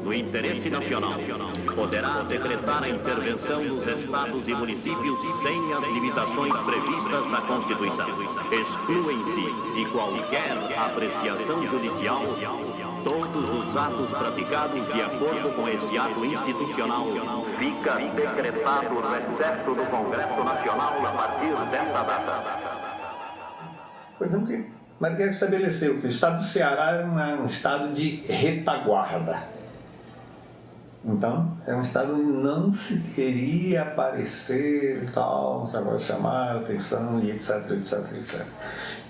no interesse nacional, poderá decretar a intervenção dos estados e municípios sem as limitações previstas na Constituição. Excluem-se de qualquer apreciação judicial todos os atos praticados de acordo com esse ato institucional. Fica decretado o recesso do Congresso Nacional a partir desta data. Por exemplo, que Marighella estabeleceu que o estado do Ceará é um estado de retaguarda. Então, é um estado onde não se queria aparecer e tal, chamar atenção e etc, etc, etc.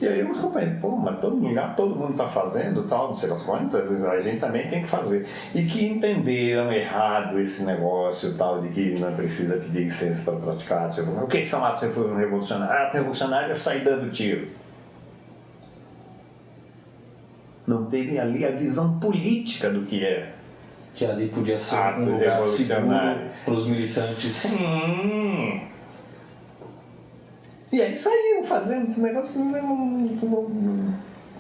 E aí eu compreendo, mas todo mundo está fazendo tal, não sei das quantas, a gente também tem que fazer. E que entenderam errado esse negócio tal, de que não precisa pedir licença para praticar. Tipo, o que são atos revolucionários? Ato revolucionário é sair dando tiro. Não teve ali a visão política do que é. Que ali podia ser um lugar seguro para os militantes. Sim. E aí saíram fazendo um negócio,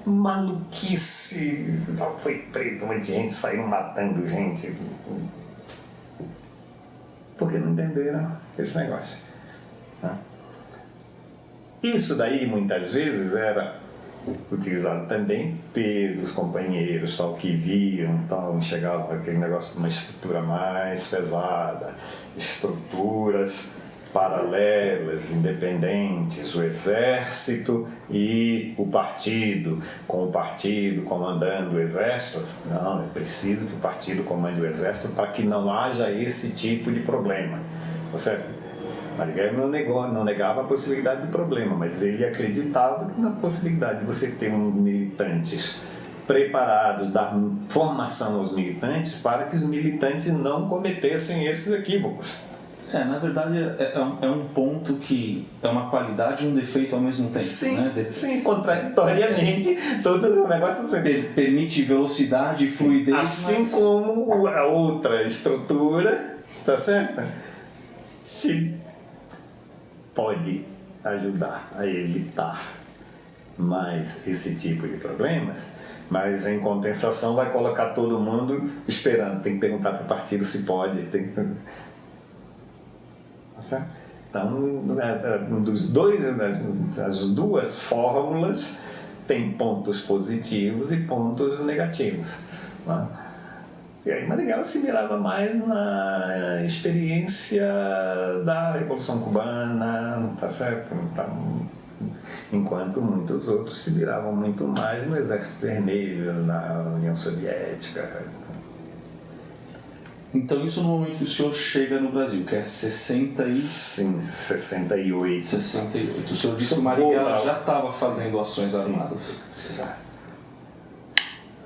maluquice, foi preto, um monte de gente, saíram matando gente. Porque não entenderam esse negócio. Isso daí, muitas vezes, era utilizado também pelos companheiros tal, que viam, tal, chegavam aquele negócio de uma estrutura mais pesada, estruturas paralelas, independentes, o exército e o partido, com o partido comandando o exército. Não, é preciso que o partido comande o exército para que não haja esse tipo de problema. Tá certo? Marighella não negava a possibilidade de problema, mas ele acreditava na possibilidade de você ter militantes preparados, dar formação aos militantes para que os militantes não cometessem esses equívocos. Na verdade, é um ponto que é uma qualidade e um defeito ao mesmo tempo. Sim, né? Sim, contraditoriamente, todo o negócio assim. Permite velocidade e fluidez. Assim como a outra estrutura, tá certo? Se pode ajudar a evitar mais esse tipo de problemas, mas em compensação vai colocar todo mundo esperando. Tem que perguntar para o partido se pode. Tem que... Então, as duas fórmulas têm pontos positivos e pontos negativos. Né? E aí Marighella se mirava mais na experiência da Revolução Cubana, tá certo? Então, enquanto muitos outros se miravam muito mais no Exército Vermelho, na União Soviética. Então isso no momento que o senhor chega no Brasil, que é 60 e... Sim, 68. 68. O senhor disse que o Marighella já estava fazendo ações armadas. Sim.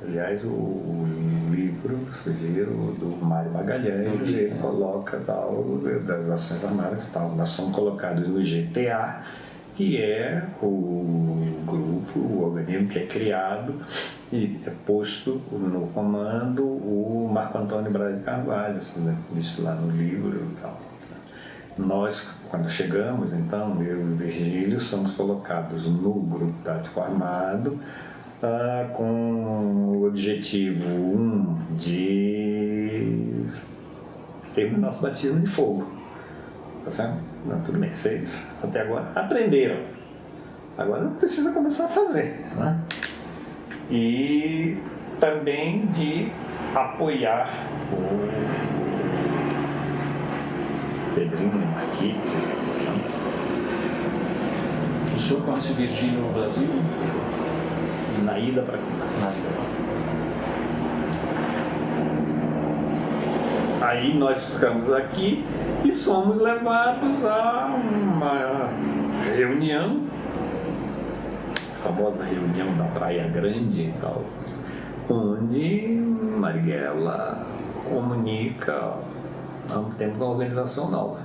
Aliás, o livro, sugiro, do Mário Magalhães, ele coloca tal, das ações armadas, tal. Nós somos colocados no GTA, que é o grupo, o organismo que é criado e é posto no comando o Marco Antônio Braz de Carvalho, visto lá no livro e tal. Nós, quando chegamos, então, eu e o Virgílio, somos colocados no grupo tático armado, com o objetivo de ter o nosso batismo de fogo. Tá certo? Não, tudo bem, vocês até agora aprenderam. Agora precisa começar a fazer. Né? E também de apoiar o Pedrinho aqui. O senhor conhece o Virgílio no Brasil? Na ida para Cuba. Aí nós ficamos aqui e somos levados a uma reunião, a famosa reunião da Praia Grande e tal, onde Marighella comunica temos uma organização nova,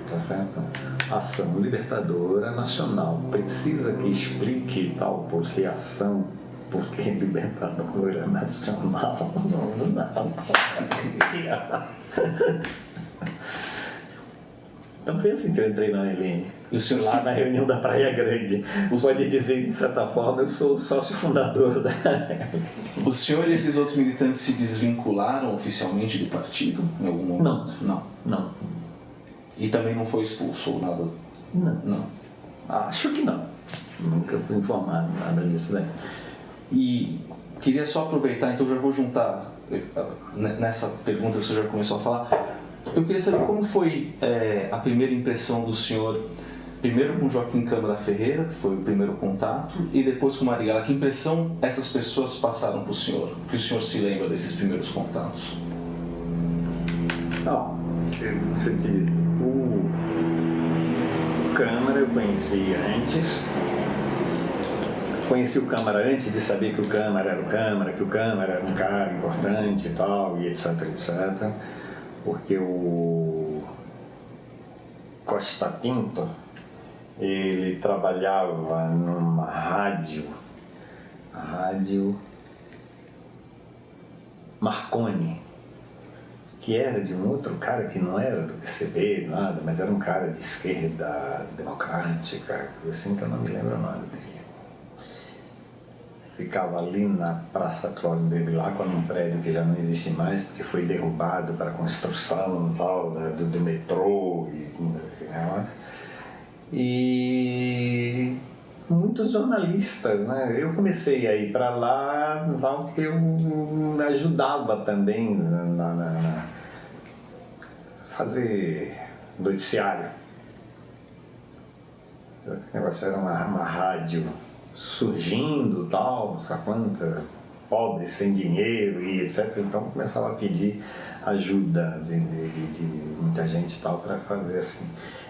tá certo? Ação Libertadora Nacional, precisa que explique e tal, porque ação, porque Libertadora Nacional, não. Então foi assim que eu entrei na UNLM. E o senhor lá na reunião da Praia Grande. Pode dizer que, de certa forma, eu sou o sócio fundador da... O senhor e esses outros militantes se desvincularam oficialmente do partido em algum momento? Não. E também não foi expulso ou nada? Não. Acho que não. Nunca fui informado nada disso, né? E queria só aproveitar, então já vou juntar nessa pergunta que o senhor já começou a falar. Eu queria saber como foi a primeira impressão do senhor, primeiro com Joaquim Câmara Ferreira, que foi o primeiro contato, e depois com Marighella. Que impressão essas pessoas passaram para o senhor? Que o senhor se lembra desses primeiros contatos? Deixa eu te dizer. O Câmara eu conhecia antes. Conheci o Câmara antes de saber que o Câmara era o Câmara, que o Câmara era um cara importante e tal, e etc, etc. Porque o Costa Pinto, ele trabalhava numa rádio, a Rádio Marconi, que era de um outro cara que não era do PCB, nada, mas era um cara de esquerda democrática, assim que eu não me lembro o nome dele. Ficava ali na Praça Cláudio Bevilacqua, num prédio que já não existe mais, porque foi derrubado para a construção tal, do metrô e muitos jornalistas, né? Eu comecei a ir para lá, porque eu ajudava também na fazer noticiário. O negócio era uma rádio surgindo, tal, quanta, pobres, sem dinheiro e etc. Então começava a pedir ajuda de muita gente tal para fazer assim.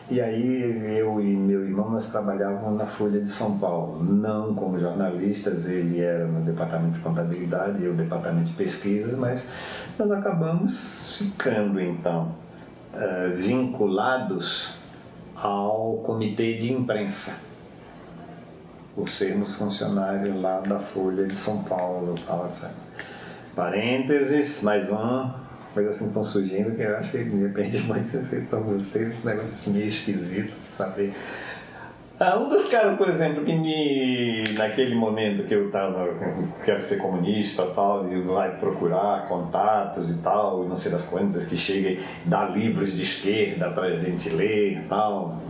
E aí eu e meu irmão nós trabalhávamos na Folha de São Paulo, não como jornalistas, ele era no departamento de contabilidade e eu no departamento de pesquisa, mas nós acabamos ficando então vinculados ao comitê de imprensa, por sermos funcionários lá da Folha de São Paulo, tal, etc. Parênteses, mais uma coisa assim que estão surgindo, que eu acho que de repente pode ser para vocês um negócio assim meio esquisito, saber. Um dos caras, por exemplo, que naquele momento que eu estava, quero ser comunista tal, e vai procurar contatos e tal, e não sei das quantas, que chega e dá livros de esquerda para a gente ler e tal,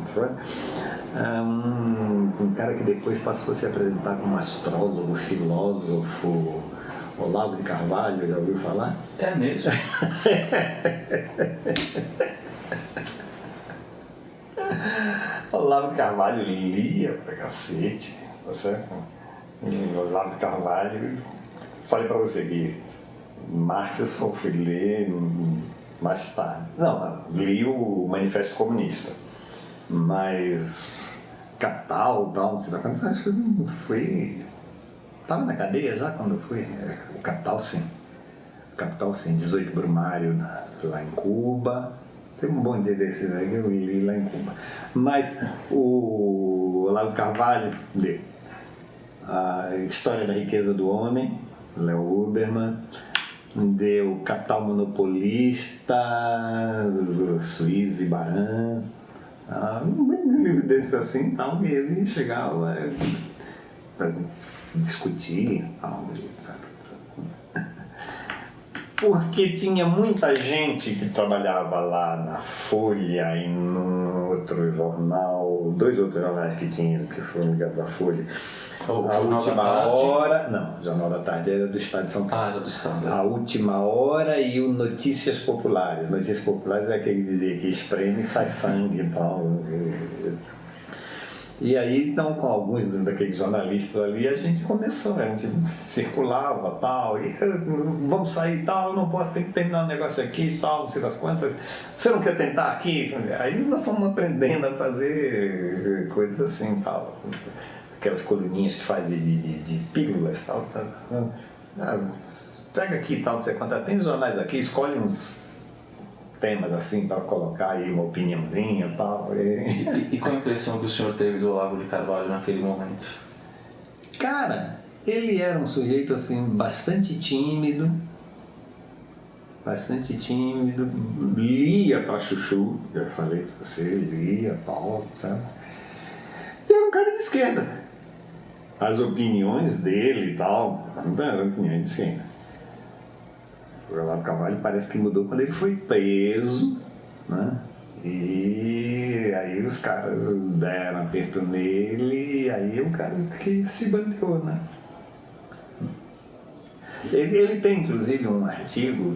um cara que depois passou a se apresentar como astrólogo, filósofo, Olavo de Carvalho, já ouviu falar? É mesmo? Olavo de Carvalho lia pra cacete, tá certo? E Olavo de Carvalho, falei pra você que Marx eu só fui ler mais tarde. Não, li o Manifesto Comunista, mas Capital, tal, não sei da quantas, acho que foi... Estava na cadeia já quando eu fui? O Capital sim, 18 Brumário lá em Cuba. Teve um bom dia desses aí que eu li lá em Cuba. Mas o Olavo de Carvalho deu a História da Riqueza do Homem, Léo Huberman, deu Capital Monopolista, Suíze e Baran, um livro desses assim, tal, e ele chegava para discutir, tal, etc. Porque tinha muita gente que trabalhava lá na Folha e num outro jornal, 2 outros jornais que tinha, que foram ligados à Folha. A Última Hora, não, o Jornal da Tarde era do Estado de São Paulo. Era do Estado. A Última Hora e o Notícias Populares. Notícias Populares é aquele que dizia que espreme e sai sangue e tal. E aí, então, com alguns daqueles jornalistas ali, a gente começou, a gente circulava tal, e vamos sair tal, eu não posso, tem que terminar um negócio aqui tal, não sei das quantas, você não quer tentar aqui? Aí nós fomos aprendendo a fazer coisas assim tal, aquelas coluninhas que fazem de pílulas tal, pega aqui tal, não sei quantas, tem jornais aqui, escolhe uns temas assim para colocar aí uma opiniãozinha e tal. E qual a impressão que o senhor teve do Olavo de Carvalho naquele momento? Cara, ele era um sujeito assim bastante tímido, lia pra chuchu, já falei pra você, lia, tal, sabe? era de esquerda. As opiniões dele e tal não eram opiniões de esquerda. O Olavo Carvalho parece que mudou quando ele foi preso, né? E aí os caras deram aperto nele, e aí o cara que se bandeou, né? Ele tem inclusive um artigo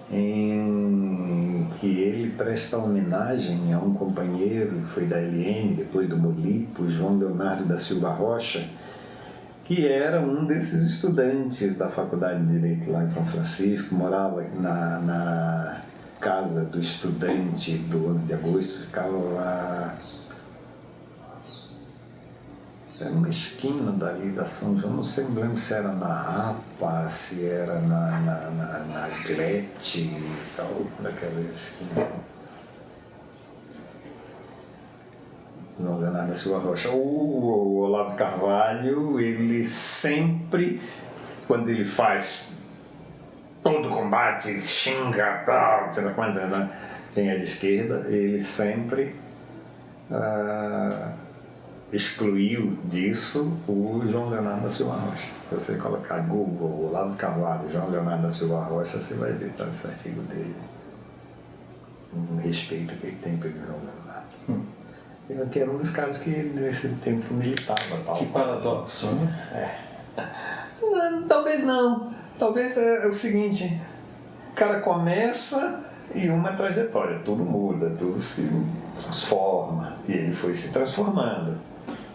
em que ele presta homenagem a um companheiro que foi da LN, depois do Molipo, João Leonardo da Silva Rocha, que era um desses estudantes da Faculdade de Direito lá em São Francisco, morava na casa do estudante do 11 de agosto, ficava lá, era uma esquina dali da São João, não sei, me lembro se era na Rapa, se era na Glete e tal, naquela esquina. João Leonardo da Silva Rocha. O Olavo Carvalho, ele sempre, quando ele faz todo combate, xinga, tal, sei lá quanto, né? Quem é de esquerda, ele sempre excluiu disso o João Leonardo da Silva Rocha. Se você colocar Google, Olavo Carvalho, João Leonardo da Silva Rocha, você vai ver todo esse artigo dele. Um respeito que ele tem pelo João Leonardo. Que era um dos caras que nesse tempo militava. Tal. Que paradoxo, né? Talvez não. Talvez é o seguinte, o cara começa e uma trajetória, tudo muda, tudo se transforma. E ele foi se transformando,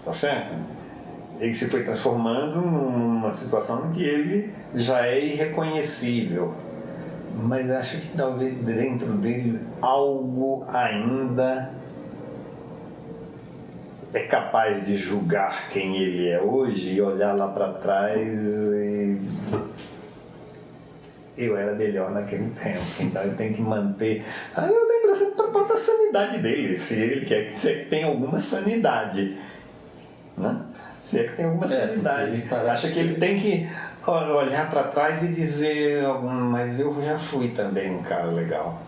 tá certo? Ele se foi transformando numa situação em que ele já é irreconhecível. Mas acho que talvez dentro dele algo ainda é capaz de julgar quem ele é hoje e olhar lá para trás e... Eu era melhor naquele tempo, então ele tem que manter a impressão da própria sanidade dele, se ele quer que tem alguma sanidade, né? Se é que tem alguma sanidade. Acha que ele tem que olhar para trás e dizer, mas eu já fui também um cara legal.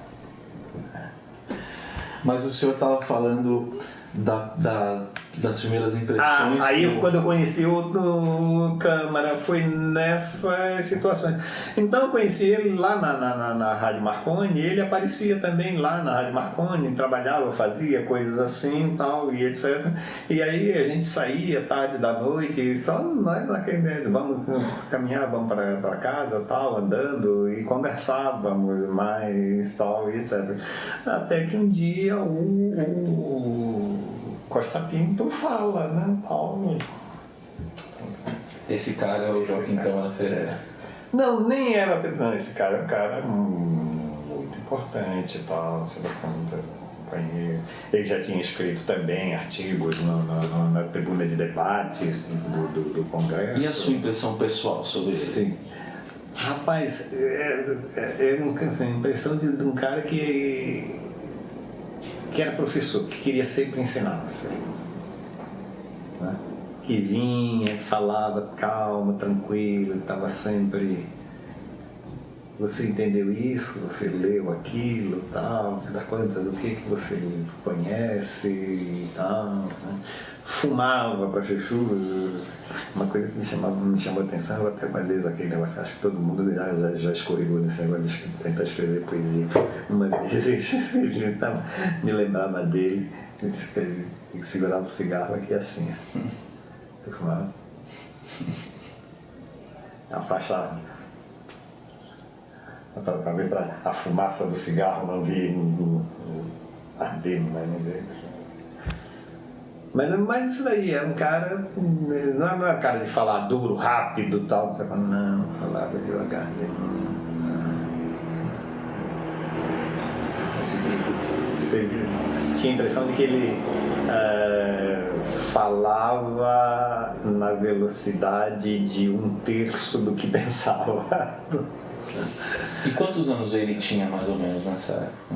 Mas o senhor estava falando das primeiras impressões. Aí quando eu conheci o Câmara, foi nessas situações. Então eu conheci ele lá na Rádio Marconi, ele aparecia também lá na Rádio Marconi, trabalhava, fazia coisas assim e tal, e etc. E aí a gente saía tarde da noite, só nós naquele, vamos caminhar, vamos para casa, tal, andando, e conversávamos mais, tal, e etc. Até que um dia o Costa Pinto fala, né, Paulo? Esse cara é o Joaquim Câmara Ferreira. Não, nem era. Não, esse cara é um cara muito importante e tal, sei lá quanto. Ele já tinha escrito também artigos na tribuna de debates do Congresso. E a sua impressão pessoal sobre ele? Sim. Rapaz, é uma impressão de um cara que era professor, que queria sempre ensinar você, né? Que vinha, falava calmo, tranquilo, estava sempre... Você entendeu isso, você leu aquilo, tal, você dá conta do que você conhece e tal, né? Fumava para chuchu, uma coisa que me chamou a atenção, até uma vez aquele negócio, acho que todo mundo já escorregou nesse negócio de tentar escrever poesia. Uma vez eu escrevi, então, me lembrava dele, ele segurava o cigarro aqui assim, eu fumava, afastava, talvez para a fumaça do cigarro não vir arder mais no dedo. Mas isso daí era um cara, não era um cara de falar duro, rápido e tal, não, falava devagarzinho. Você tinha a impressão de que ele falava na velocidade de 1/3 do que pensava. E quantos anos ele tinha mais ou menos nessa época?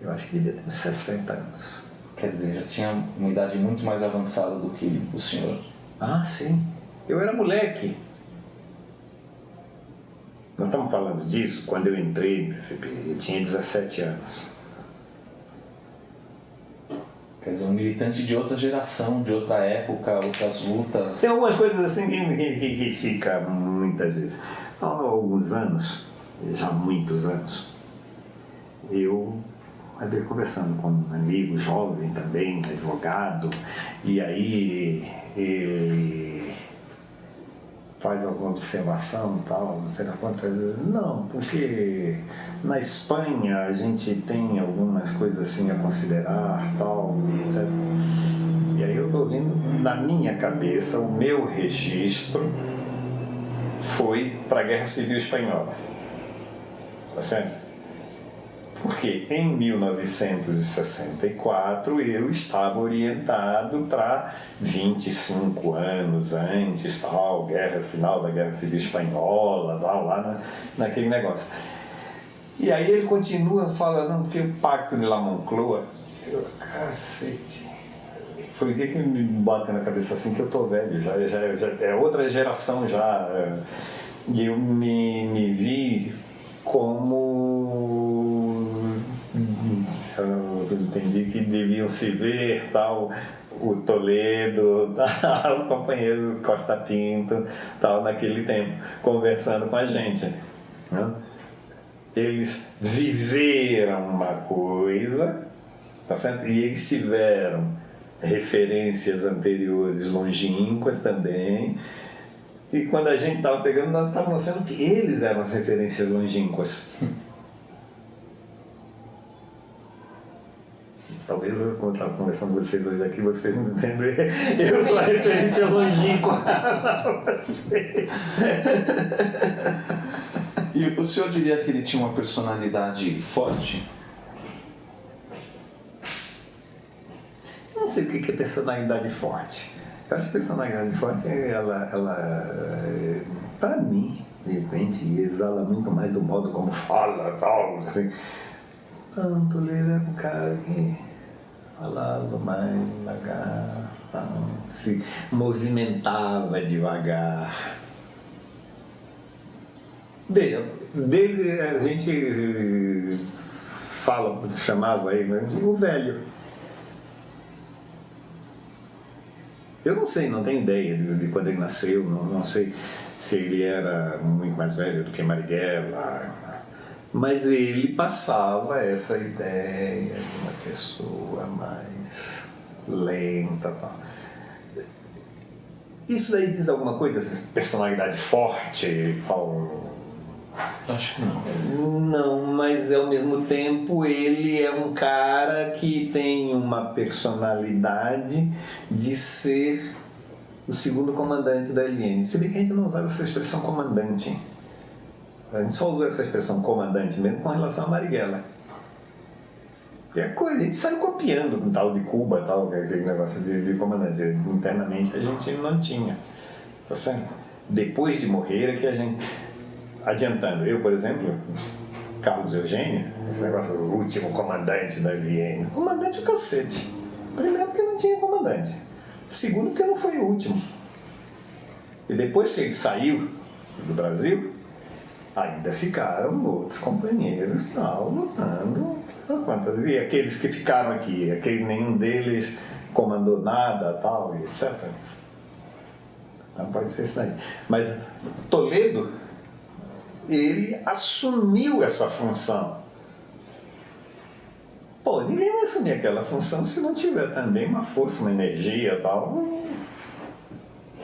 Eu acho que devia ter uns 60 anos. Quer dizer, já tinha uma idade muito mais avançada do que o senhor. Ah, sim. Eu era moleque. Nós estamos falando disso quando eu entrei, eu tinha 17 anos. Quer Quer dizer, um militante de outra geração, de outra época, outras lutas. Tem algumas coisas assim que fica muitas vezes. Há alguns anos, já há muitos anos, eu andei conversando com um amigo jovem também, advogado, e aí ele faz alguma observação e tal, não sei da conta. Não, porque na Espanha a gente tem algumas coisas assim a considerar, tal, etc. E aí eu estou vendo, na minha cabeça, o meu registro foi para a Guerra Civil Espanhola. Tá certo? Porque em 1964 eu estava orientado para 25 anos antes, tal, final da Guerra Civil Espanhola, tal, lá naquele negócio. E aí ele continua falando, não, porque o Pacto de La Moncloa, cacete, foi o dia que me bota na cabeça assim que eu tô velho, já é outra geração já, e eu me vi como eu entendi que deviam se ver, tal, o Toledo, tal, o companheiro Costa Pinto, tal, naquele tempo, conversando com a gente, né? Eles viveram uma coisa, tá certo? E eles tiveram referências anteriores longínquas também, e quando a gente estava pegando, nós estávamos achando que eles eram as referências longínquas. Talvez eu, quando estava conversando com vocês hoje aqui, vocês não entendem. Eu sou a referência longínqua para vocês. E o senhor diria que ele tinha uma personalidade forte? Eu não sei o que é personalidade forte. Eu acho que personalidade forte, ela para mim, de repente, exala muito mais do modo como fala, tal, assim. Não, Toledo era um cara que falava mais devagar, se movimentava devagar. Dele a gente chamava aí, o velho. Eu não sei, não tenho ideia de quando ele nasceu, não sei se ele era muito mais velho do que Marighella, mas ele passava essa ideia de uma pessoa mais lenta, tal. Isso daí diz alguma coisa? Personalidade forte, Paulo? Acho que não. Não, mas ao mesmo tempo ele é um cara que tem uma personalidade de ser o segundo comandante da LN. Se bem que a gente não usava essa expressão comandante. A gente só usou essa expressão comandante mesmo com relação a Marighella. E a gente saiu copiando com tal de Cuba, tal, aquele negócio de comandante. Internamente a gente não tinha. Tá certo? Depois de morrer é que a gente... Adiantando, eu, por exemplo, Carlos Eugênio, esse negócio, o último comandante da LN. Comandante o cacete. Primeiro porque não tinha comandante. Segundo porque não foi o último. E depois que ele saiu do Brasil, ainda ficaram outros companheiros tal, lutando. E aqueles que ficaram aqui, nenhum deles comandou nada, tal, etc. Não pode ser isso daí. Mas Toledo, ele assumiu essa função. Pô, ninguém vai assumir aquela função se não tiver também uma força, uma energia, tal.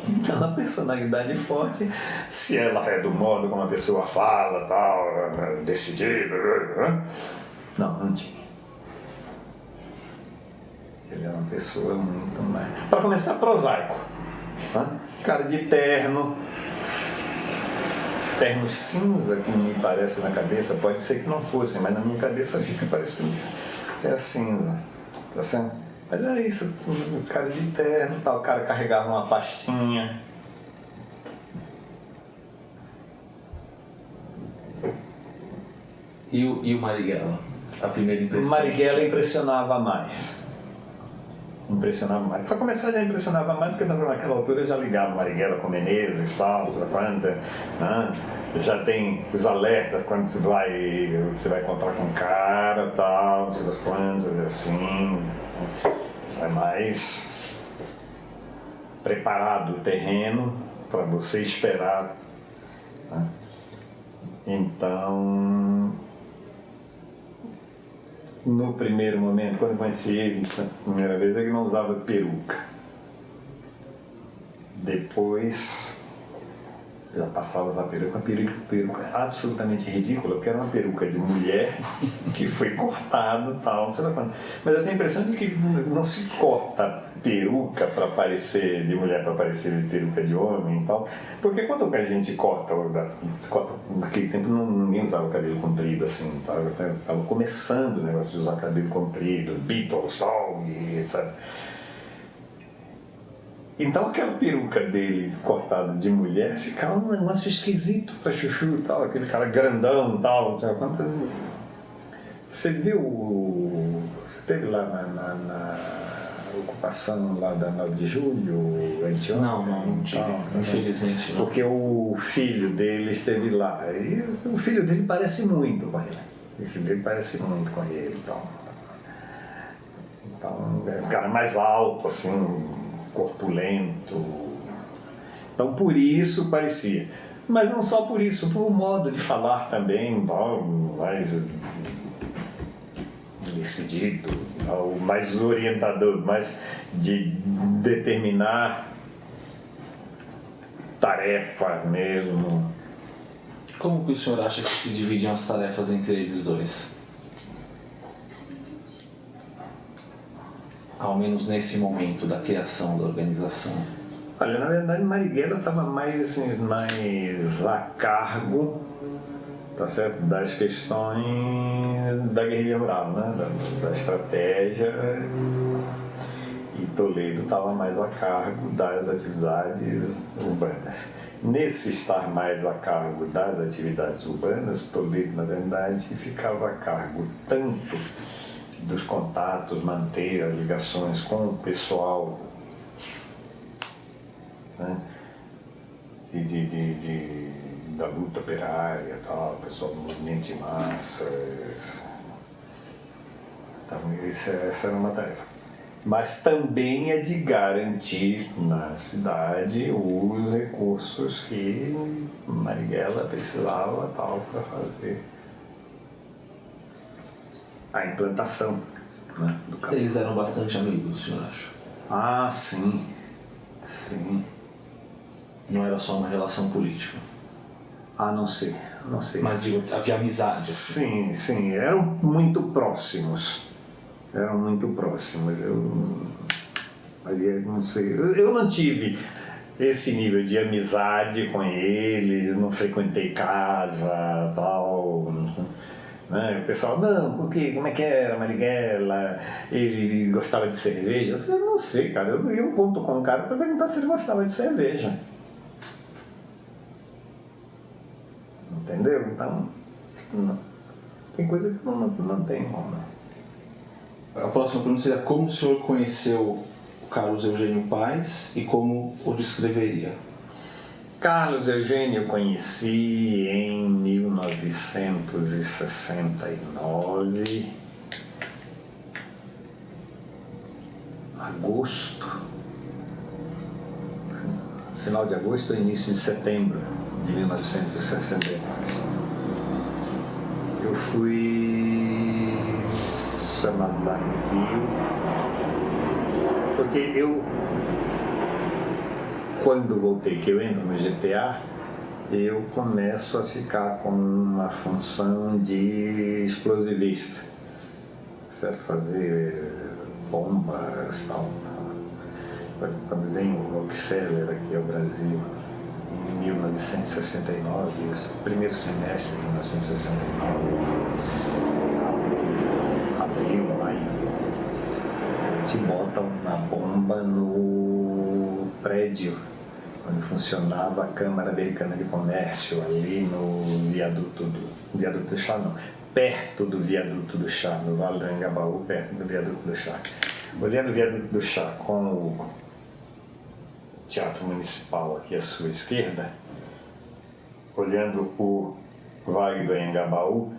Então, a personalidade forte, se ela é do modo como a pessoa fala, tal, decidida, não tinha. Ele é uma pessoa muito mais... Para começar, prosaico. Tá? Cara de terno cinza, que me parece na cabeça, pode ser que não fosse, mas na minha cabeça fica parecendo que é cinza. Tá certo? Mas é isso, o cara de terno, tal, o cara carregava uma pastinha. E o Marighella? A primeira impressão? Marighella impressionava mais. Para começar, já impressionava mais, porque naquela altura já ligava Marighella com Menezes, tal, já tem os alertas quando você vai encontrar com um cara, tal, das plantas, assim. é mais preparado o terreno para você esperar, né? Então, no primeiro momento, quando eu conheci ele a primeira vez, ele não usava peruca. Depois já passava a usar peruca, peruca absolutamente ridícula, porque era uma peruca de mulher que foi cortada e tal, não sei lá quando. Mas eu tenho a impressão de que não se corta peruca para parecer de mulher, para parecer de peruca de homem e tal, porque quando a gente corta naquele tempo ninguém usava cabelo comprido assim, estava começando o negócio de usar cabelo comprido, Beatles, Song, etc. Então aquela peruca dele cortada de mulher ficava um negócio esquisito pra chuchu e tal, aquele cara grandão e tal. Você viu, você esteve lá na ocupação lá da 9 de julho, anteontem? Não tive, infelizmente não. Porque o filho dele esteve lá, e o filho dele parece muito com ele. Esse dele parece muito com ele e tal. Então, é um cara mais alto, assim, corpulento. Então por isso parecia, mas não só por isso, por modo de falar também, mais decidido, mais orientador, mais de determinar tarefas mesmo. Como que o senhor acha que se dividiam as tarefas entre eles dois? Ao menos nesse momento da criação da organização. Olha, na verdade Marighella estava mais a cargo, tá certo, das questões da guerrilha rural, né? da estratégia, e Toledo estava mais a cargo das atividades urbanas. Nesse estar mais a cargo das atividades urbanas, Toledo, na verdade, ficava a cargo tanto dos contatos, manter as ligações com o pessoal, né? Da luta operária, tal, pessoal do movimento de massas. Então, essa era uma tarefa. Mas também é de garantir na cidade os recursos que Marighella precisava tal para fazer a implantação, né, do campo. Eles eram bastante amigos, o senhor acha? Ah, sim. Sim. Não era só uma relação política? Ah, não sei. Mas havia amizade? Sim, eram muito próximos. Eu não sei. Eu não tive esse nível de amizade com eles, não frequentei casa, tal. Né? O pessoal, não, porque como é que era Marighella? Ele gostava de cerveja? Eu não sei, cara. Eu conto com um cara para perguntar se ele gostava de cerveja. Entendeu? Então, não. Tem coisa que não tem como. A próxima pergunta seria: como o senhor conheceu o Carlos Eugênio Paes e como o descreveria? Carlos Eugênio eu conheci em 1969, agosto, final de agosto ou início de setembro de 1969. Eu fui chamado lá no Rio, porque quando voltei, que eu entro no GTA, eu começo a ficar com uma função de explosivista, certo? Fazer bombas e tal. Quando vem o Rockefeller aqui ao Brasil, em 1969, primeiro semestre de 1969, abril, maio, a gente bota uma bomba no prédio onde funcionava a Câmara Americana de Comércio, ali no viaduto do Chá, não, perto do viaduto do Chá, no Vale do Engabaú, perto do viaduto do Chá. Olhando o viaduto do Chá com o Teatro Municipal aqui à sua esquerda, olhando o Vale do Engabaú,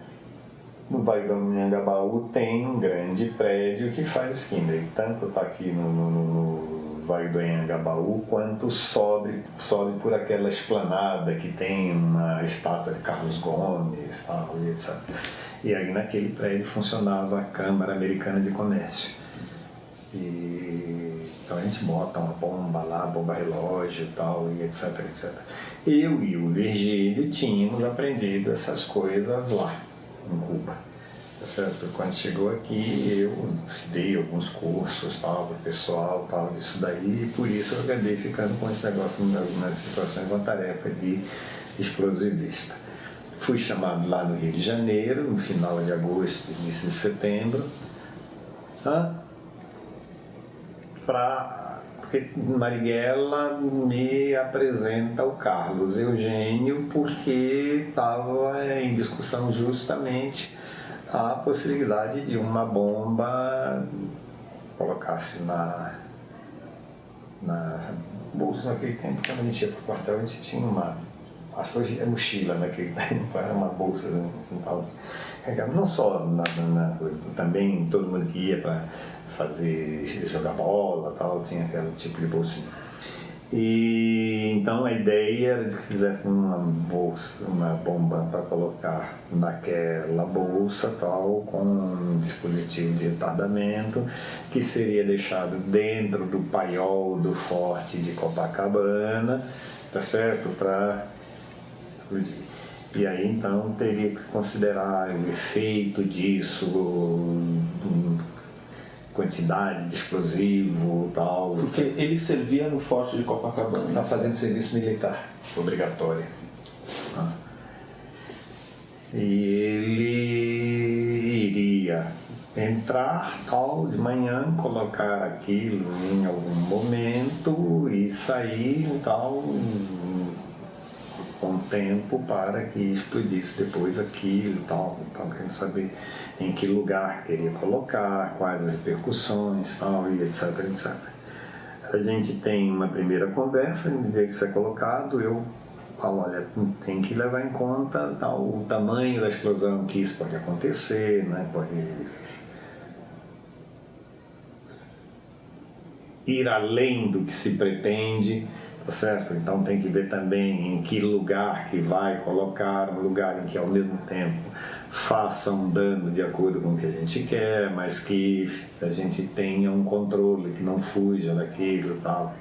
no Vale do Anhangabaú tem um grande prédio que faz esquina. Ele tanto está aqui no Vale do Anhangabaú, quanto sobe por aquela esplanada que tem uma estátua de Carlos Gomes, tal, e etc. E aí naquele prédio funcionava a Câmara Americana de Comércio. Então a gente bota uma bomba lá, bomba relógio e tal, e etc, etc. Eu e o Virgílio tínhamos aprendido essas coisas lá, em Cuba. Tá certo? Quando chegou aqui, eu dei alguns cursos tal, para o pessoal tal, disso daí, e por isso eu acabei ficando com esse negócio nas situações de uma tarefa de explosivista. Fui chamado lá no Rio de Janeiro, no final de agosto, início de setembro, porque Marighella me apresenta o Carlos Eugênio, porque estava em discussão justamente a possibilidade de uma bomba colocasse na bolsa. Naquele tempo, quando a gente ia para o quartel, a gente tinha uma mochila naquele tempo, era uma bolsa assim, tal. Não só também todo mundo que ia para jogar bola, tal, tinha aquele tipo de bolsinha. E então a ideia era de que fizessem uma bomba para colocar naquela bolsa, tal, com um dispositivo de retardamento que seria deixado dentro do paiol do Forte de Copacabana, tá certo? Para explodir. E aí então teria que considerar o efeito disso, quantidade de explosivo, tal. Porque ele servia no Forte de Copacabana. Está fazendo serviço militar obrigatório. E ele iria entrar tal de manhã, colocar aquilo em algum momento e sair tal com tempo para que explodisse depois aquilo tal. Então querendo saber em que lugar queria colocar, quais as repercussões, tal, e etc, etc. A gente tem uma primeira conversa, no dia que isso é colocado, eu falo, olha, tem que levar em conta tal, o tamanho da explosão que isso pode acontecer, né? Pode ir além do que se pretende, tá certo? Então tem que ver também em que lugar que vai colocar, um lugar em que ao mesmo tempo faça um dano de acordo com o que a gente quer, mas que a gente tenha um controle, que não fuja daquilo e tal.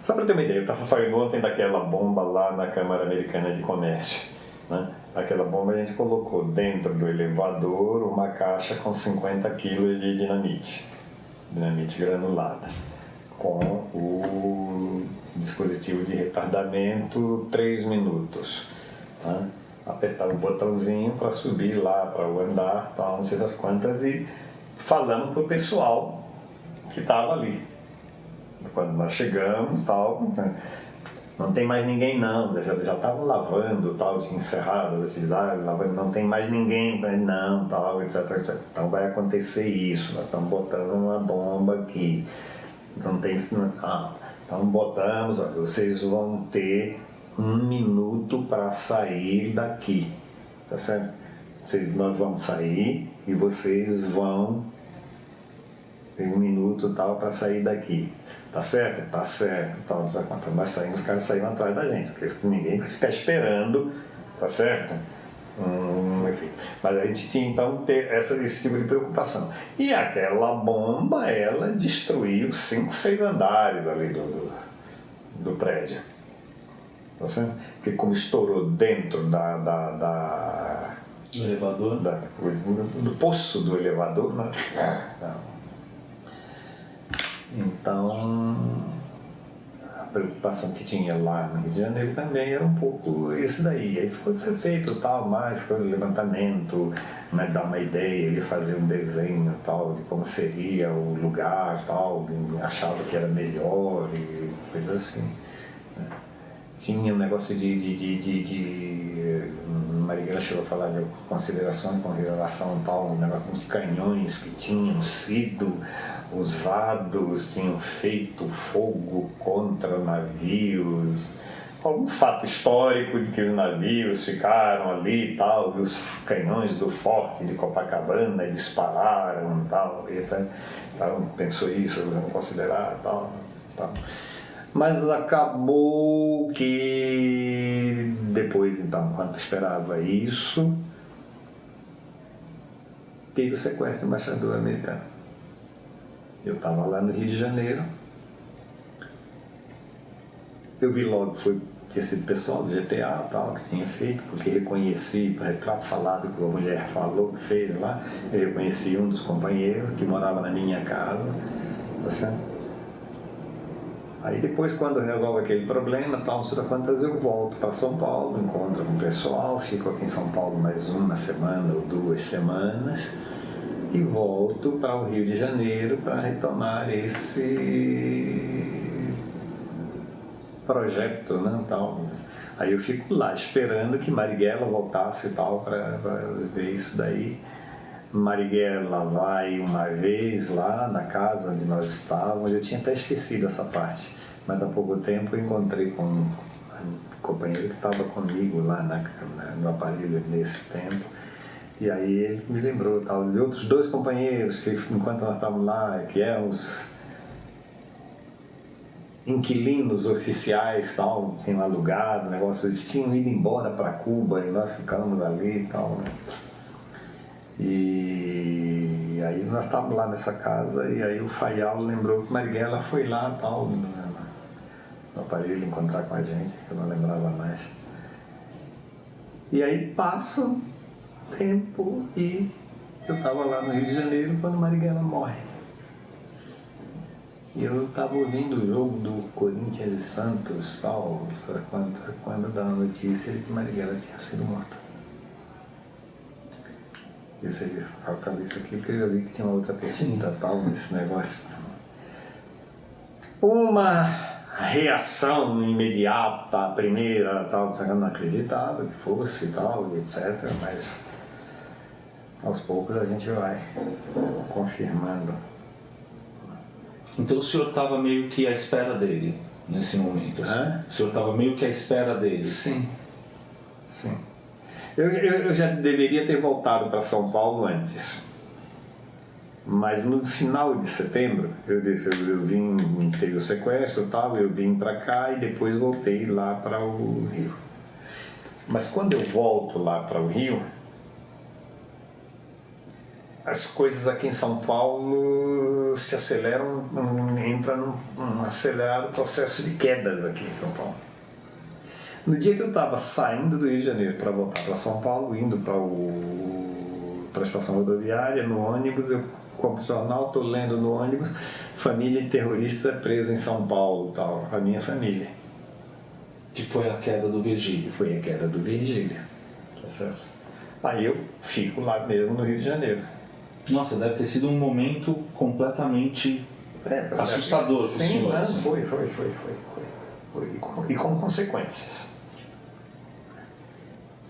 Só para ter uma ideia, eu estava falando ontem daquela bomba lá na Câmara Americana de Comércio, né? Aquela bomba a gente colocou dentro do elevador uma caixa com 50 quilos de dinamite granulada, com o dispositivo de retardamento 3 minutos, né? Apertar o botãozinho para subir lá para o andar, tal, não sei das quantas, e falando para o pessoal que estava ali. Quando nós chegamos, tal, né? Não tem mais ninguém não, já estavam lavando, tal, tinha encerrado as atividades, lavando, não tem mais ninguém, não, tal, etc, etc. Então vai acontecer isso, nós estamos botando uma bomba aqui, não tem, então botamos, olha, vocês vão ter 1 minuto para sair daqui, tá certo? Nós vamos sair e vocês vão ter 1 minuto tal para sair daqui. Tá certo? Tá certo. Então, nós saímos, os caras saíram atrás da gente, porque ninguém fica esperando, tá certo? Enfim. Mas a gente tinha então ter esse tipo de preocupação. E aquela bomba, ela destruiu 5, 6 andares ali do prédio. Tá certo? Porque como estourou dentro do elevador? Do poço do elevador, né? Então, a preocupação que tinha lá no Rio de Janeiro também era um pouco esse daí. Aí ficou ser feito tal, mais coisa de levantamento, né, dar uma ideia, ele fazer um desenho tal de como seria o lugar tal, achava que era melhor e coisa assim, né. Tinha um negócio Marighella chegou a falar de considerações com relação tal, um negócio de canhões que tinham sido usados, tinham feito fogo contra navios, algum fato histórico de que os navios ficaram ali e tal, e os canhões do forte de Copacabana dispararam e tal, e etc. Então, pensou isso, vamos considerar tal. Mas acabou que depois, então, enquanto esperava isso, teve o sequestro do embaixador americano. Eu estava lá no Rio de Janeiro. Eu vi logo que tinha sido pessoal do GTA tal, que tinha feito, porque reconheci, o retrato falado que a mulher falou, fez lá, eu reconheci um dos companheiros que morava na minha casa, tá certo? Aí depois, quando resolve aquele problema, tal, não sei quantas, eu volto para São Paulo, encontro com o pessoal, fico aqui em São Paulo mais uma semana ou 2 semanas e volto para o Rio de Janeiro para retomar esse projeto, né, tal. Aí eu fico lá esperando que Marighella voltasse e tal para ver isso daí. Marighella vai uma vez lá na casa onde nós estávamos, eu tinha até esquecido essa parte, mas há pouco tempo eu encontrei com um companheiro que estava comigo lá no aparelho nesse tempo, e aí ele me lembrou tal, de outros 2 companheiros que enquanto nós estávamos lá, que eram os inquilinos oficiais, tal, tinham alugado, negócio, eles tinham ido embora para Cuba e nós ficamos ali e tal, né? E aí nós estávamos lá nessa casa e aí o Fayal lembrou que Marighella foi lá tal, no aparelho encontrar com a gente, que eu não lembrava mais. E aí passa um tempo e eu estava lá no Rio de Janeiro quando Marighella morre. E eu estava ouvindo o jogo do Corinthians e Santos, tal, quando dá a notícia de que Marighella tinha sido morta. Eu falei isso aqui porque eu já vi que tinha uma outra pergunta, tal, nesse negócio. Uma reação imediata, a primeira, tal, eu não acreditava que fosse, tal, etc. Mas aos poucos a gente vai confirmando. Então o senhor estava meio que à espera dele nesse momento? Assim. O senhor estava meio que à espera dele? Sim, sim. Eu já deveria ter voltado para São Paulo antes, mas no final de setembro eu vim, teve o sequestro e tal, eu vim para cá e depois voltei lá para o Rio. Mas quando eu volto lá para o Rio, as coisas aqui em São Paulo se aceleram, entra num acelerado processo de quedas aqui em São Paulo. No dia que eu estava saindo do Rio de Janeiro para voltar para São Paulo, indo para a estação rodoviária, no ônibus, eu compro o jornal, estou lendo no ônibus, família terrorista presa em São Paulo, tal, a minha família. Que foi a queda do Virgílio. Foi a queda do Virgílio, tá certo? Aí eu fico lá mesmo no Rio de Janeiro. Nossa, deve ter sido um momento completamente assustador para o senhor. Não, foi. E com consequências.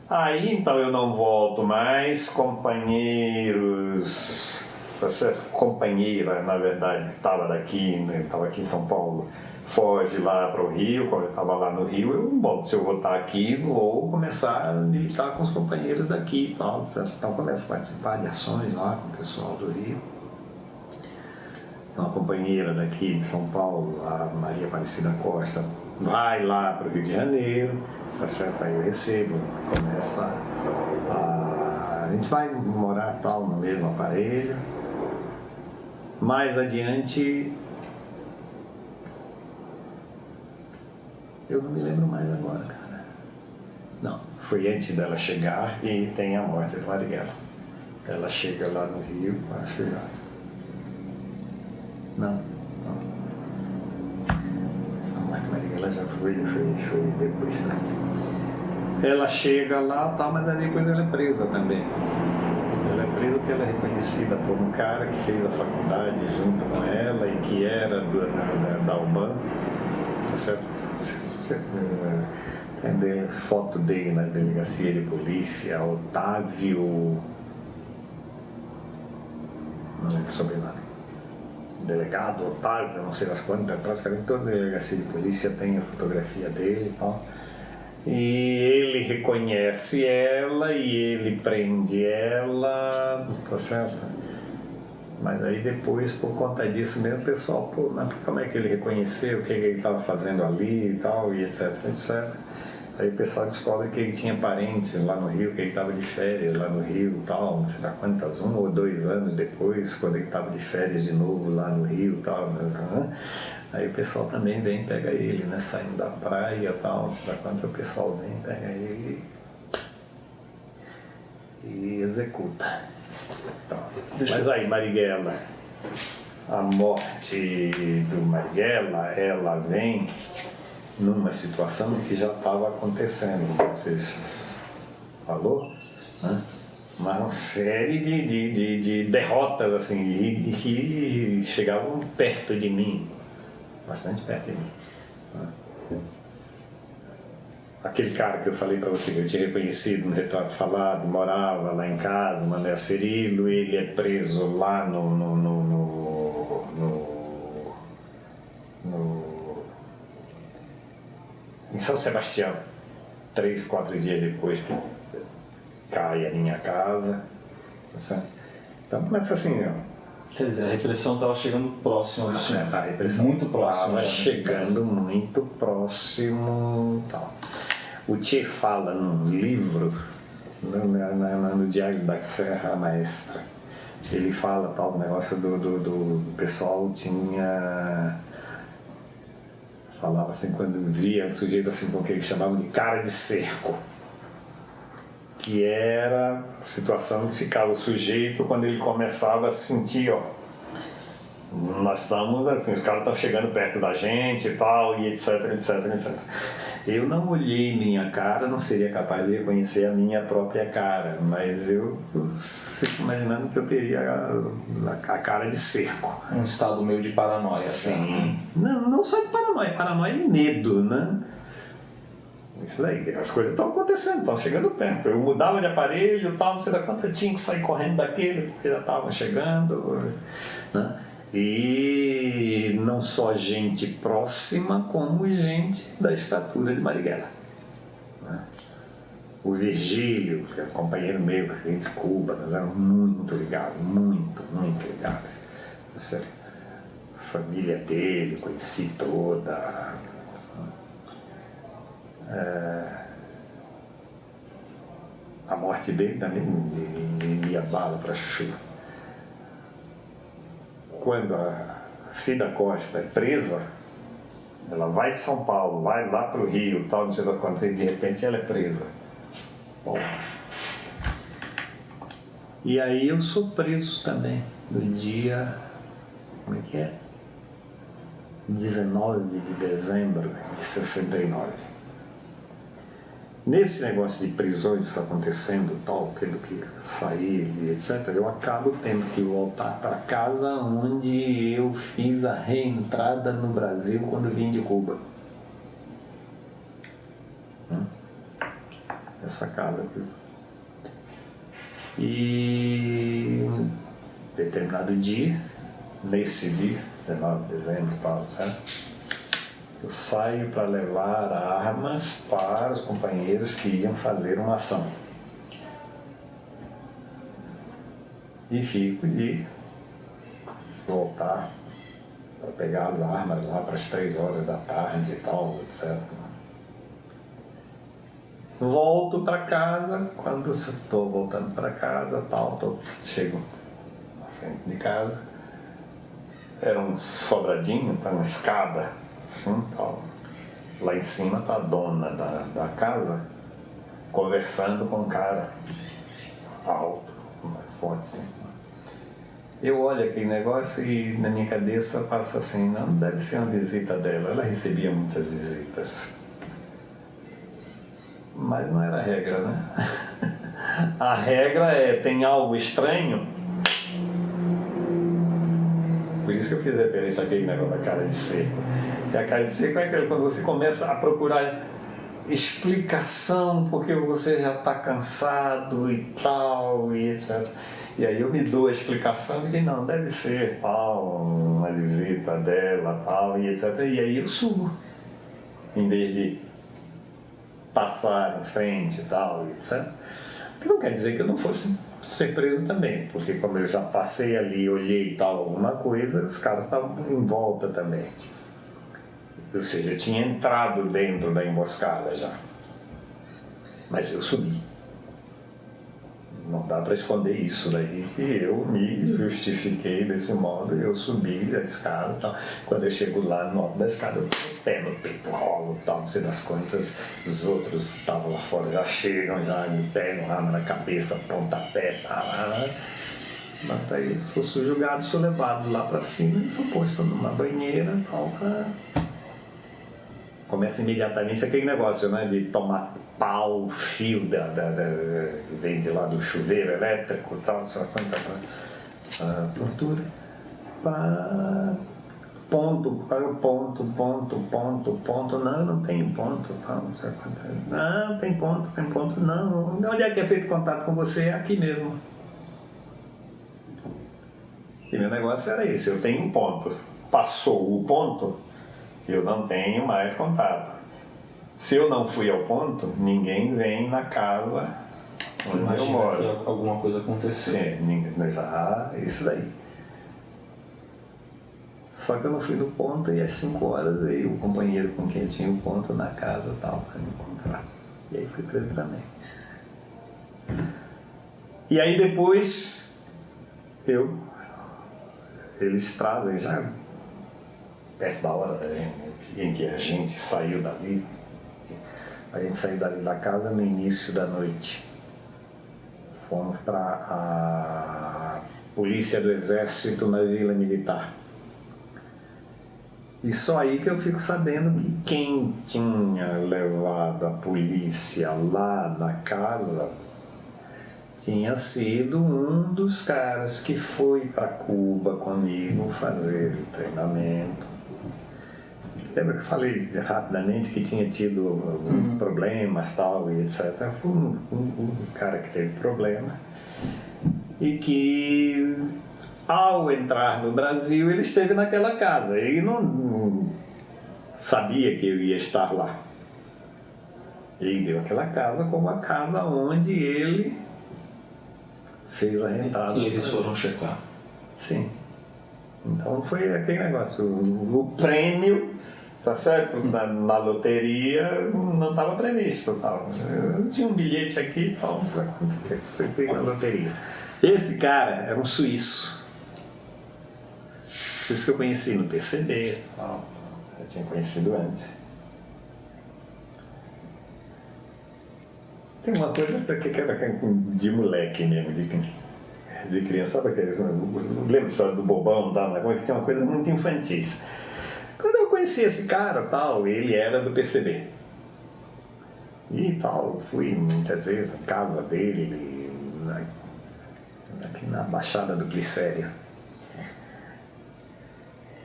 Aí então eu não volto mais, companheiros, tá certo? Companheira, na verdade, que estava daqui, né? Estava aqui em São Paulo, foge lá para o Rio. Quando eu estava lá no Rio, bom, se eu voltar aqui, vou começar a militar com os companheiros daqui e tal, certo? Então começo a participar de ações lá com o pessoal do Rio. Uma companheira daqui de São Paulo, a Maria Aparecida Costa, vai lá para o Rio de Janeiro, tá certo? Aí eu recebo, começa a gente vai morar tal no mesmo aparelho. Mais adiante, eu não me lembro mais agora, cara. Não, foi antes dela chegar e tem a morte do Marighella. Ela chega lá no Rio, acho que já. Não. A Marighella já foi depois pra mim. Ela chega lá, tá, mas aí depois ela é presa também. Ela é presa porque ela é reconhecida por um cara que fez a faculdade junto com ela e que era da UBAN, tá certo? Tem foto dele na delegacia de polícia, Otávio, não lembro o sobrenome, delegado Otávio, não sei das quantas, praticamente toda delegacia de polícia tem a fotografia dele e tal. E ele reconhece ela e ele prende ela, tá certo? Mas aí depois, por conta disso mesmo, o pessoal, pô, mas como é que ele reconheceu, o que ele estava fazendo ali e tal, e etc, etc. Aí o pessoal descobre que ele tinha parentes lá no Rio, que ele estava de férias lá no Rio e tal, não sei lá quantas, 1 ou 2 anos depois, quando ele estava de férias de novo lá no Rio e tal, né? Aí o pessoal também vem, pega ele, né, saindo da praia e tal, não sei lá quantas, o pessoal vem, pega ele e executa. Então, mas aí, Marighella, a morte do Marighella, ela vem numa situação que já estava acontecendo, vocês falou, né? Uma série de derrotas assim, que chegavam perto de mim, bastante perto de mim. Né? Aquele cara que eu falei para você, que eu tinha reconhecido no retrato falado, morava lá em casa, Mané Cirilo, ele é preso lá em São Sebastião, 3, 4 dias depois que cai a minha casa. Então começa assim, ó. Quer dizer, a repressão estava chegando próximo do senhor. A repressão muito próximo. Estava chegando muito próximo. Tal. O Che fala num livro, no Diário da Serra Maestra, ele fala tal, o negócio do pessoal tinha... Falava assim, quando via o sujeito assim com o que eles chamavam de cara de cerco, que era a situação que ficava o sujeito quando ele começava a se sentir, ó, nós estamos assim, os caras estão chegando perto da gente e tal, e etc, etc, etc. Eu não olhei minha cara, não seria capaz de reconhecer a minha própria cara, mas eu fico imaginando que eu teria a cara de cerco. Um estado meio de paranoia. Sim. Não só de paranoia e medo, né? Isso daí, as coisas estão acontecendo, estão chegando perto. Eu mudava de aparelho e tal, não sei da quanto, eu tinha que sair correndo daquele, porque já estavam chegando, né? E não só gente próxima, como gente da estatura de Marighella. Né? O Virgílio, que é um companheiro meu, que vem de Cuba, nós éramos muito ligados, muito ligados. A família dele, conheci toda. A morte dele também me abala para chuchu. Quando a Cida Costa é presa, ela vai de São Paulo, vai lá para o Rio, tal, não sei das quantas, e de repente ela é presa. Bom. E aí eu sou preso também, no dia, como é que é? 19 de dezembro de 69. Nesse negócio de prisões acontecendo, tal, tendo que sair, etc., eu acabo tendo que voltar para casa onde eu fiz a reentrada no Brasil quando vim de Cuba. Essa casa aqui. E determinado dia, nesse dia, 19 de dezembro, tal, certo? Eu saio para levar armas para os companheiros que iam fazer uma ação. E fico de voltar para pegar as armas lá para as 3 horas da tarde e tal, etc. Volto para casa, quando estou voltando para casa, tal, chego na frente de casa, era um sobradinho, tá, uma escada, assim, tal. Lá em cima está a dona da casa conversando com um cara alto, mais forte assim. Eu olho aquele negócio e na minha cabeça passa assim, não deve ser uma visita dela, ela recebia muitas visitas. Mas não era a regra, né? A regra é, tem algo estranho. Por isso que eu fiz referência àquele negócio da cara de seco. E a cara de seco é aquele quando você começa a procurar explicação porque você já está cansado e tal, e etc. E aí eu me dou a explicação de que não, deve ser tal, uma visita dela, tal, e etc. E aí eu subo. Em vez de passar em frente e tal, etc. Que não quer dizer que eu não fosse ser preso também, porque como eu já passei ali, olhei e tal, alguma coisa, os caras estavam em volta também. Ou seja, eu tinha entrado dentro da emboscada já. Mas eu subi. Não dá para esconder isso daí, que eu me justifiquei desse modo, eu subi a escada e tal. Quando eu chego lá no alto da escada, eu tenho o pé no peito, rolo e tal, não sei das quantas. Os outros que estavam lá fora já chegam, já me pegam lá na cabeça, pontapé, mas aí eu sou subjugado, sou levado lá para cima e sou posto numa banheira e tal. Começa imediatamente aquele negócio, né, de tomar pau, fio que vem de lá do chuveiro elétrico e tal, não sei quanta tortura, para ponto, não tenho ponto, tal, não sei quanto. Não, tem ponto, não. Onde é que é feito contato com você? É aqui mesmo. E meu negócio era esse, eu tenho um ponto. Passou o ponto, eu não tenho mais contato. Se eu não fui ao ponto, ninguém vem na casa onde eu moro. Que alguma coisa aconteceu. Sim, isso daí. Só que eu não fui no ponto e às 5 horas veio o companheiro com quem eu tinha o ponto na casa e tal, para me encontrar. E aí fui preso também. E aí depois, eles trazem já perto da hora em que a gente saiu dali. A gente saiu dali da casa no início da noite. Fomos para a polícia do exército na Vila Militar. E só aí que eu fico sabendo que quem tinha levado a polícia lá na casa tinha sido um dos caras que foi para Cuba comigo fazer treinamento. Lembra que eu falei rapidamente que tinha tido problemas, tal, e etc. Foi um cara que teve problema e que, ao entrar no Brasil, ele esteve naquela casa. Ele não sabia que eu ia estar lá. Ele deu aquela casa como a casa onde ele fez a reentrada. E eles foram checar. Sim. Então foi aquele negócio, o prêmio, tá certo? Na loteria não estava previsto, tal. Eu tinha um bilhete aqui, tal, não sei quanto que você tem na loteria. Esse cara era um suíço. Suíço que eu conheci no PCB, tal. Eu tinha conhecido antes. Tem uma coisa que era de moleque mesmo, de criança, sabe aqueles... Lembra a história do bobão, tal, mas tem uma coisa muito infantil. Quando eu conheci esse cara, tal, ele era do PCB. E tal, fui muitas vezes na casa dele, aqui na Baixada do Glicério.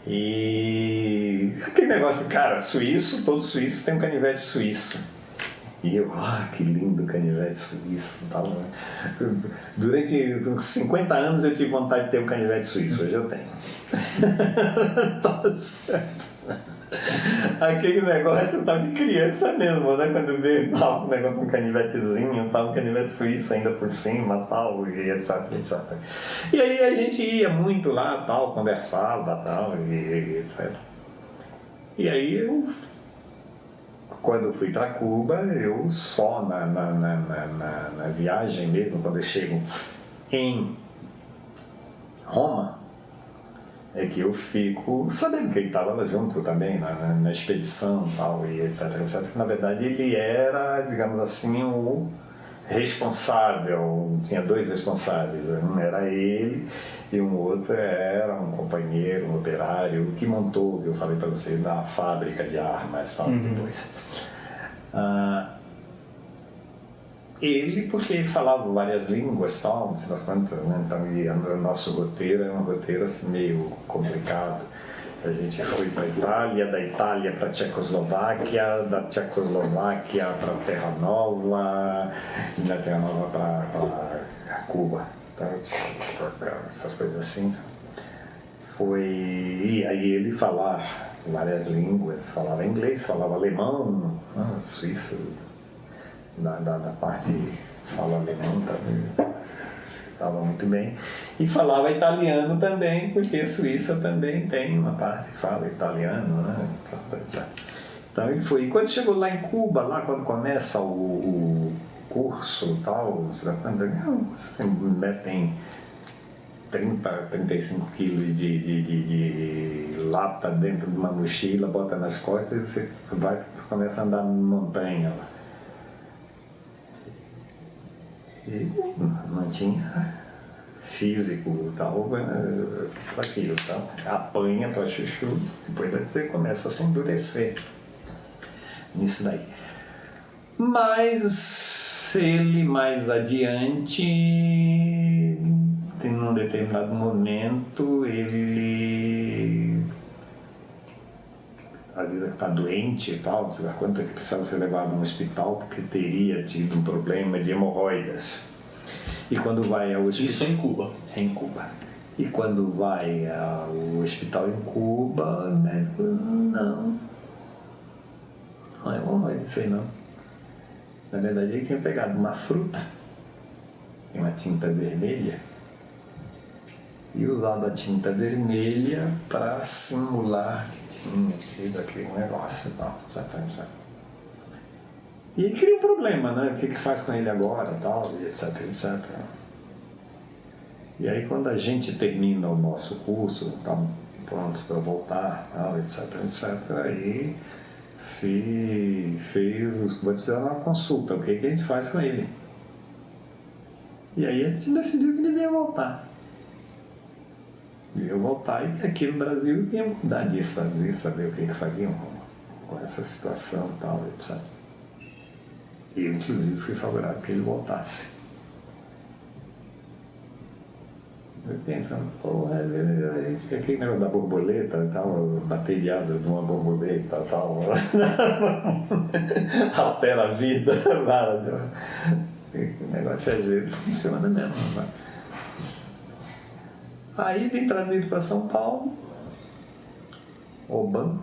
E aquele negócio, cara, suíço, todo suíço tem um canivete suíço. E eu, que lindo canivete suíço. Tal, né? Durante uns 50 anos eu tive vontade de ter um canivete suíço, hoje eu tenho. Tá certo. Aquele negócio tava de criança mesmo, né? Quando veio um negócio, um canivetezinho, um canivete suíço ainda por cima, tal, e etc, etc. E aí a gente ia muito lá, tal, conversava, tal, e etc. E aí eu, quando eu fui para Cuba, eu só na viagem mesmo, quando eu chego em Roma, é que eu fico sabendo que ele estava lá junto também, na expedição tal, e etc, etc. Na verdade, ele era, digamos assim, o responsável, tinha 2 responsáveis, um era ele e um outro era um companheiro, um operário, que montou, que eu falei para você, na fábrica de armas tal, depois. Ele, porque falava várias línguas, tal, né? Então, o nosso roteiro era um roteiro assim, meio complicado. A gente foi para a Itália, da Itália para a Tchecoslováquia, da Tchecoslováquia para Terra Nova, e da Terra Nova para Cuba. Então, essas coisas assim. E aí ele falava várias línguas, falava inglês, falava alemão, suíço, da parte fala alemão também, estava muito bem. E falava italiano também, porque Suíça também tem uma parte que fala italiano, né? Então ele foi. E quando chegou lá em Cuba, lá quando começa o curso e tal, você metem 30, 35 quilos de lata dentro de uma mochila, bota nas costas e você começa a andar na montanha lá. E não tinha físico e tal para aquilo, tá? Apanha para chuchu, depois você começa a se endurecer nisso daí. Mas ele mais adiante, em um determinado momento, ele às vezes está doente e tal, você dá conta que precisava ser levado no hospital porque teria tido um problema de hemorroidas. E quando vai ao hospital... Isso em Cuba? Em Cuba. E quando vai ao hospital em Cuba, o médico, não é hemorroida, isso aí não. Na verdade, ele tinha pegado uma fruta, tem uma tinta vermelha, e usado a tinta vermelha para simular que tinha tido aquele negócio e tal, etc. E aí cria um problema, né? O que faz com ele agora e tal, etc. E aí quando a gente termina o nosso curso, estamos prontos para voltar, tal, etc. Aí se fez, vamos fazer uma consulta, o que a gente faz com ele? E aí a gente decidiu que devia voltar. Devia voltar e que aqui no Brasil ia mudar disso, saber o que faziam com essa situação e tal, etc. E eu, inclusive, fui favorável que ele voltasse. Eu pensando, porra, a gente aquele negócio da borboleta e tal, bater de asas de uma borboleta e tal, altera a vida, o negócio às vezes funciona mesmo. Né? Aí vem trazido para São Paulo, Obama.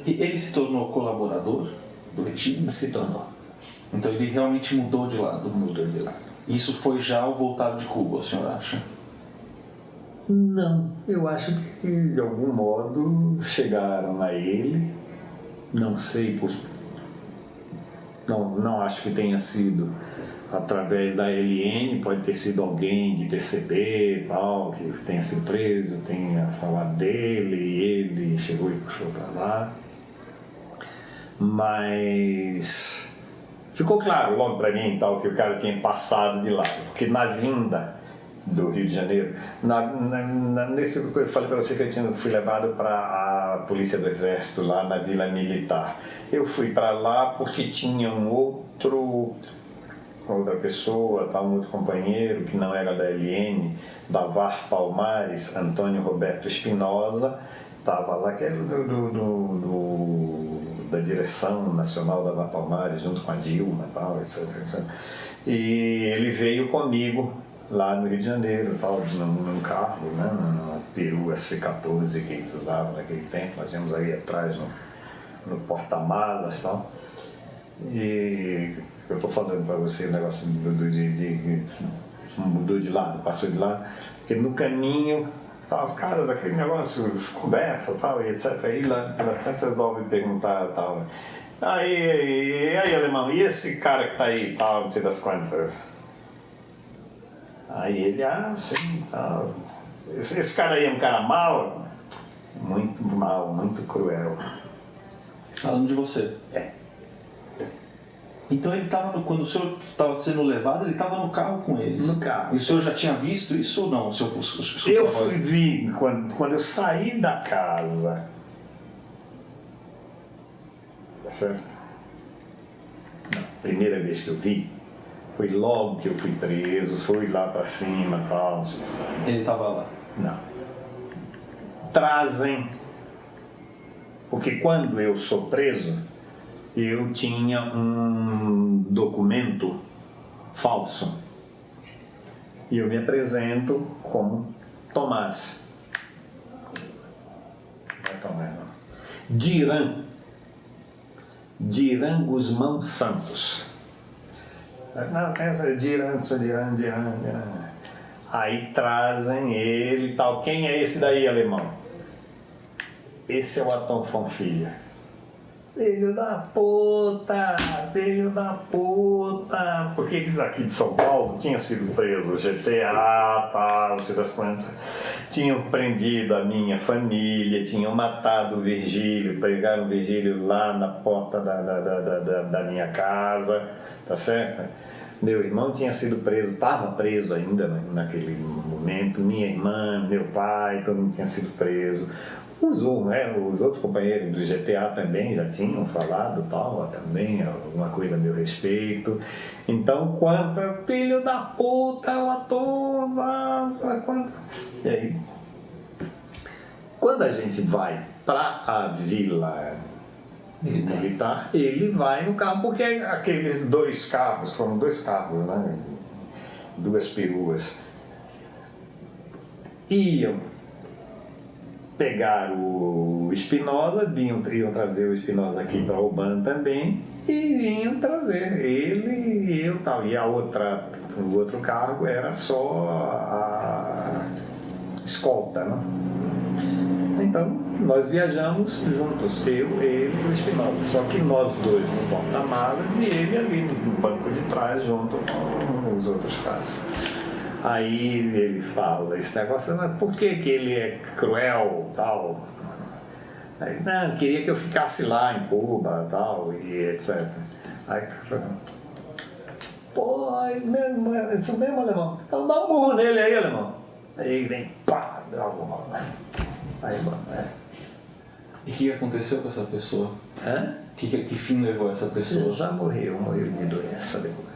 E ele se tornou colaborador do regime? Se tornou. Então ele realmente mudou de lado? Mudou de lado. Isso foi já ao voltar de Cuba, o senhor acha? Não, eu acho que de algum modo chegaram a ele, não sei por... Não acho que tenha sido através da LN, pode ter sido alguém de PCB, tal, que tenha sido preso, tenha falado dele, e ele chegou e puxou para lá. Mas ficou claro logo para mim tal, que o cara tinha passado de lá, porque na vinda do Rio de Janeiro, nesse que eu falei para você que eu fui levado para a Polícia do Exército lá na Vila Militar. Eu fui para lá porque tinha outra pessoa, um outro companheiro que não era da LN, da VAR Palmares, Antônio Roberto Espinosa, estava lá, que era da direção nacional da VAR Palmares, junto com a Dilma, tal, etc. E ele veio comigo lá no Rio de Janeiro, tal, num carro, né, numa perua C14 que eles usavam naquele tempo, nós íamos ali atrás no porta-malas e tal. E eu estou falando para você o negócio mudou de lado, passou de lado, porque no caminho os caras daquele negócio conversa tal, e etc. Aí lá sempre resolve perguntar tal. Aí, alemão, e esse cara que tá aí, tal, não sei das quantas? Aí ele, sim, tal. Esse cara aí é um cara mau? Muito mau, muito cruel. Falando de você? É. Então ele estava, quando o senhor estava sendo levado, ele estava no carro com eles? No carro. E o senhor já tinha visto isso ou não? Eu vi, quando eu saí da casa, tá certo? Não, primeira vez que eu vi, foi logo que eu fui preso, fui lá pra cima e tal. Ele estava lá? Não. Trazem, porque quando eu sou preso, eu tinha um documento falso e eu me apresento como Tomás. Não é Tomás, não. Diran. Diran Guzmão Santos. Não, essa é Diran. Aí trazem ele e tal. Quem é esse daí, alemão? Esse é o Atom Fonfilha. Filho da puta! Porque eles aqui de São Paulo tinham sido presos, o GTA, tal, sei das quantas. Tinham prendido a minha família, tinham matado o Virgílio, pegaram o Virgílio lá na porta da minha casa, tá certo? Meu irmão tinha sido preso, estava preso ainda naquele momento, minha irmã, meu pai, todo mundo tinha sido preso. Os outros companheiros do GTA também já tinham falado tal, também alguma coisa a meu respeito. Então, quanta filho da puta, o ator, vaza, quanta... E aí, quando a gente vai para a vila militar, ele vai no carro, porque aqueles foram dois carros, né? Duas peruas, iam pegar o Espinosa, iam trazer o Espinosa aqui para o Urbano também, e iam trazer ele e eu tal. E o outro cargo era só a escolta, né? Então, nós viajamos juntos, eu, ele e o Espinosa. Só que nós dois no porta-malas e ele ali no banco de trás, junto com os outros caras. Aí ele fala esse negócio, mas por que ele é cruel, tal? Aí, não, queria que eu ficasse lá em Cuba, tal, e etc. Aí, pô, isso mesmo, alemão. Então dá um murro nele aí, alemão. Aí ele vem, pá, dá um murro. Aí, mano, E o que aconteceu com essa pessoa? Hã? Que fim levou essa pessoa? Já morreu de doença depois.